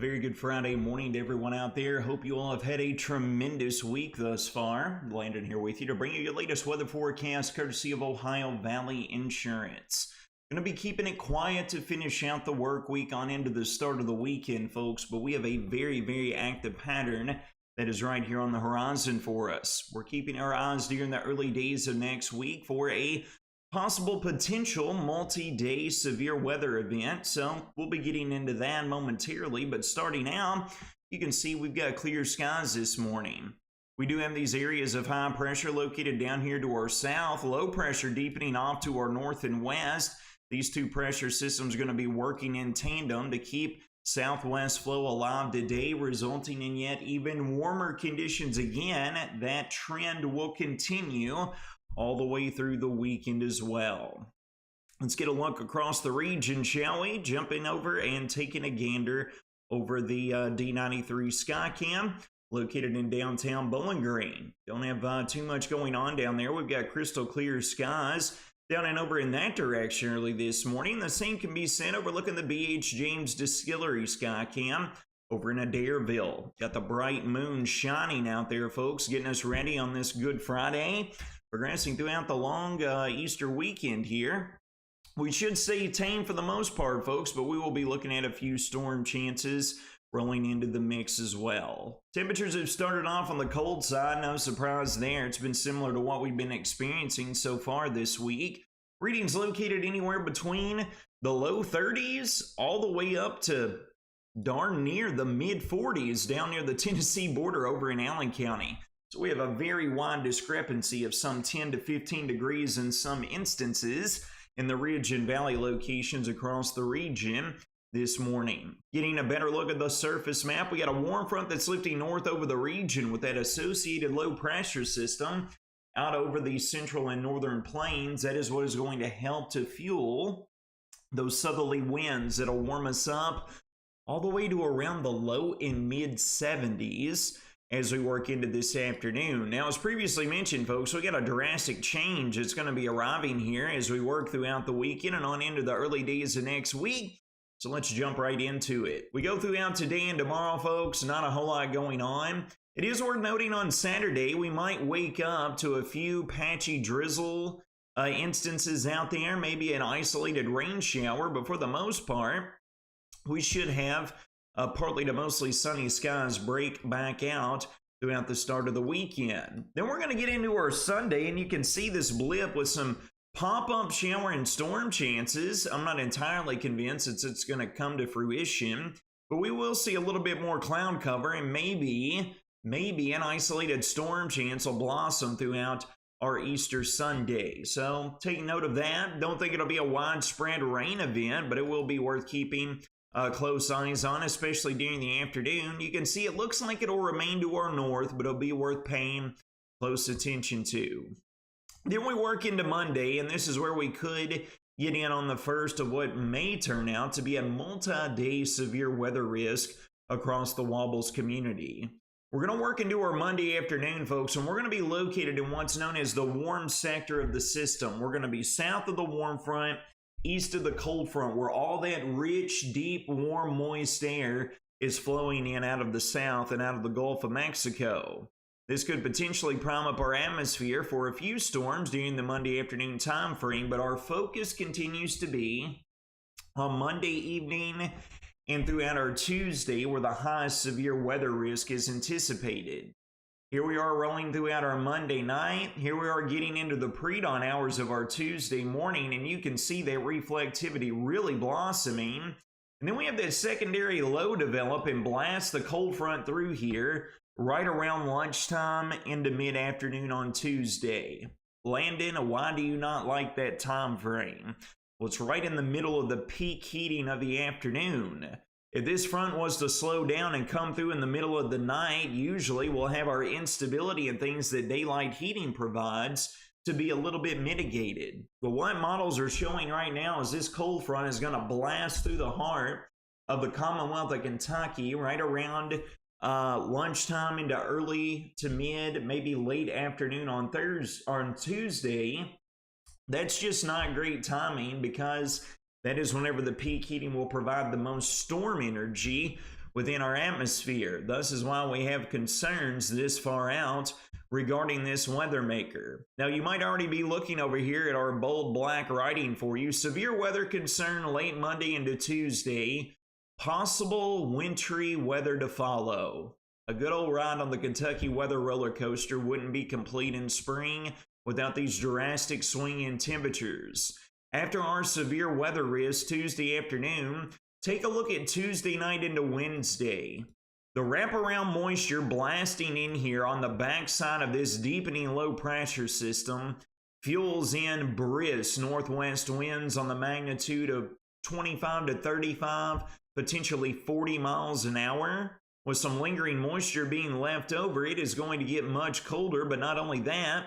very good Friday morning to everyone out there. Hope you all have had a tremendous week thus far. Landon here with you to bring you your latest weather forecast courtesy of Ohio Valley Insurance. Going to be keeping it quiet to finish out the work week on into the start of the weekend, folks, but we have a very active pattern that is right here on the horizon for us. We're keeping our eyes during the early days of next week for a possible potential multi-day severe weather event, so we'll be getting into that momentarily. But starting out, you can see we've got clear skies this morning. We do have these areas of high pressure located down here to our south, low pressure deepening off to our north and west. These two pressure systems are going to be working in tandem to keep southwest flow alive today, resulting in yet even warmer conditions again. That trend will continue all the way through the weekend as well. Let's get a look across the region, shall we? Jumping over and taking a gander over the D93 Skycam, located in downtown Bowling Green. Don't have too much going on down there. We've got crystal clear skies down and over in that direction early this morning. The same can be said overlooking the BH James Distillery Skycam over in Adairville. Got the bright moon shining out there, folks, getting us ready on this Good Friday. Progressing throughout the long Easter weekend here. We should stay tame for the most part, folks, but we will be looking at a few storm chances rolling into the mix as well. Temperatures have started off on the cold side, no surprise there. It's been similar to what we've been experiencing so far this week. Readings located anywhere between the low 30s all the way up to darn near the mid 40s down near the Tennessee border over in Allen County. So we have a very wide discrepancy of some 10 to 15 degrees in some instances in the ridge and valley locations across the region this morning. Getting a better look at the surface map, we got a warm front that's lifting north over the region with that associated low pressure system out over the central and northern plains. That is what is going to help to fuel those southerly winds that'll warm us up all the way to around the low and mid 70s. As we work into this afternoon. Now, as previously mentioned, folks, we got a drastic change that's going to be arriving here as we work throughout the weekend and on into the early days of next week. So let's jump right into it. We go throughout today and tomorrow, folks, not a whole lot going on. It is worth noting on Saturday, we might wake up to a few patchy drizzle instances out there, maybe an isolated rain shower, but for the most part, we should have partly to mostly sunny skies break back out throughout the start of the weekend. Then we're going to get into our Sunday, and you can see this blip with some pop-up shower and storm chances. I'm not entirely convinced it's going to come to fruition, but we will see a little bit more cloud cover, and maybe an isolated storm chance will blossom throughout our Easter Sunday. So take note of that. Don't think it'll be a widespread rain event, but it will be worth keeping close eyes on, especially during the afternoon. You can see it looks like it'll remain to our north, but it'll be worth paying close attention to. Then we work into Monday, and this is where we could get in on the first of what may turn out to be a multi-day severe weather risk across the Wobbles community. We're going to work into our Monday afternoon, folks, and we're going to be located in what's known as the warm sector of the system. We're going to be south of the warm front, east of the cold front, where all that rich, deep, warm, moist air is flowing in out of the south and out of the Gulf of Mexico. This could potentially prime up our atmosphere for a few storms during the Monday afternoon time frame, but our focus continues to be on Monday evening and throughout our Tuesday, where the highest severe weather risk is anticipated. Here we are rolling throughout our Monday night. Here we are getting into the pre-dawn hours of our Tuesday morning, and you can see that reflectivity really blossoming. And then we have that secondary low develop and blast the cold front through here right around lunchtime into mid-afternoon on Tuesday. Landon, why do you not like that time frame? Well, it's right in the middle of the peak heating of the afternoon. If this front was to slow down and come through in the middle of the night, usually we'll have our instability and things that daylight heating provides to be a little bit mitigated. But what models are showing right now is this cold front is going to blast through the heart of the Commonwealth of Kentucky right around lunchtime into early to mid, maybe late afternoon on Tuesday. That's just not great timing because that is whenever the peak heating will provide the most storm energy, within our atmosphere. Thus is why we have concerns this far out regarding this weather maker. Now, you might already be looking over here at our bold black writing for you. Severe weather concern late Monday into Tuesday. Possible wintry weather to follow. A good old ride on the Kentucky weather roller coaster wouldn't be complete in spring without these drastic swing in temperatures. After our severe weather risk Tuesday afternoon, take a look at Tuesday night into Wednesday. The wraparound moisture blasting in here on the backside of this deepening low pressure system fuels in brisk northwest winds on the magnitude of 25 to 35, potentially 40 miles an hour. With some lingering moisture being left over, it is going to get much colder, but not only that,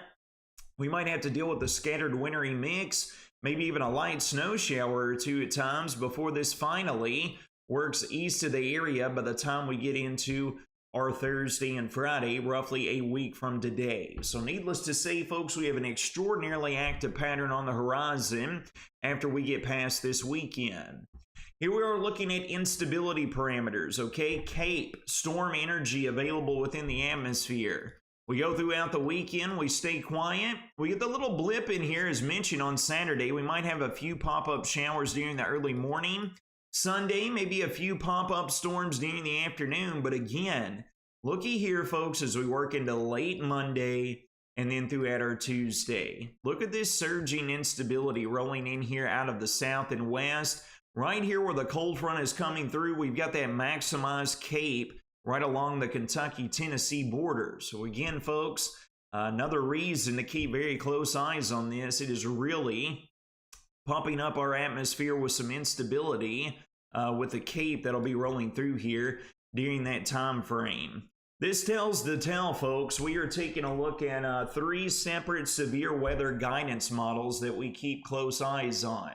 we might have to deal with the scattered wintry mix, maybe even a light snow shower or two at times before this finally works east of the area by the time we get into our Thursday and Friday, roughly a week from today. So needless to say, folks, we have an extraordinarily active pattern on the horizon after we get past this weekend. Here we are looking at instability parameters, okay? CAPE, storm energy available within the atmosphere. We go throughout the weekend, we stay quiet. We get the little blip in here as mentioned on Saturday. We might have a few pop-up showers during the early morning. Sunday, maybe a few pop-up storms during the afternoon. But again, looky here, folks, as we work into late Monday and then throughout our Tuesday. Look at this surging instability rolling in here out of the south and west. Right here where the cold front is coming through, we've got that maximized CAPE right along the Kentucky-Tennessee border. So again, folks, another reason to keep very close eyes on this. It is really pumping up our atmosphere with some instability with the CAPE that'll be rolling through here during that time frame. This tells the tale, folks. We are taking a look at 3 separate severe weather guidance models that we keep close eyes on.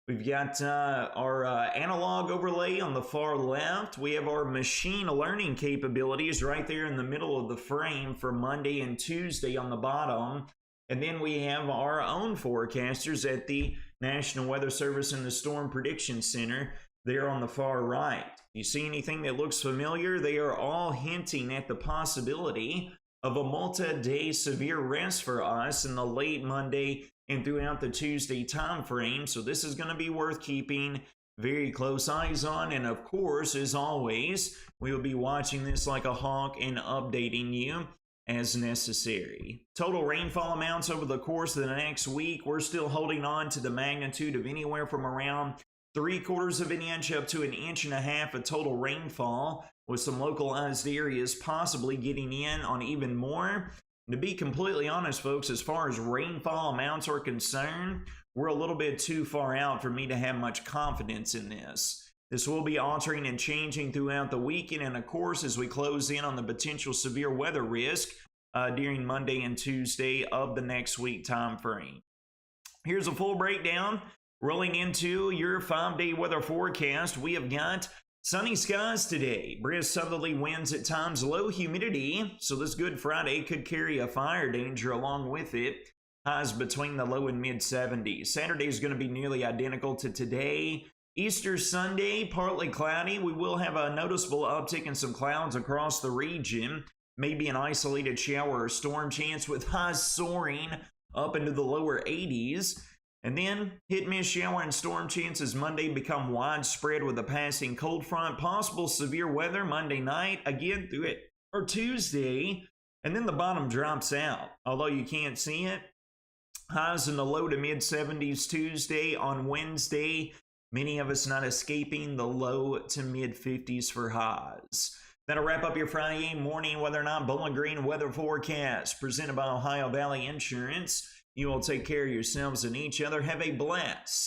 We've got our analog overlay on the far left. We have our machine learning capabilities right there in the middle of the frame for Monday and Tuesday on the bottom. And then we have our own forecasters at the National Weather Service and the Storm Prediction Center there on the far right. You see anything that looks familiar? They are all hinting at the possibility of a multi-day severe rest for us in the late Monday and throughout the Tuesday time frame. So this is going to be worth keeping very close eyes on. And of course, as always, we will be watching this like a hawk and updating you as necessary. Total rainfall amounts over the course of the next week, we're still holding on to the magnitude of anywhere from around 3/4 of an inch up to 1.5 inches of total rainfall, with some localized areas possibly getting in on even more. To be completely honest, folks, as far as rainfall amounts are concerned, we're a little bit too far out for me to have much confidence in this. This will be altering and changing throughout the weekend, and of course, as we close in on the potential severe weather risk during Monday and Tuesday of the next week time frame. Here's a full breakdown. Rolling into your 5-day weather forecast, we have got sunny skies today, brisk southerly winds at times, low humidity, so this Good Friday could carry a fire danger along with it. Highs between the low and mid 70s. Saturday is going to be nearly identical to today. Easter Sunday, partly cloudy. We will have a noticeable uptick in some clouds across the region. Maybe an isolated shower or storm chance with highs soaring up into the lower 80s. And then hit-miss shower and storm chances Monday become widespread with a passing cold front. Possible severe weather Monday night, again through it, or Tuesday. And then the bottom drops out, although you can't see it. Highs in the low to mid 70s Tuesday. On Wednesday, many of us not escaping the low to mid 50s for highs. That'll wrap up your Friday morning Weather or Not Bowling Green weather forecast presented by Ohio Valley Insurance. You all take care of yourselves and each other. Have a blessed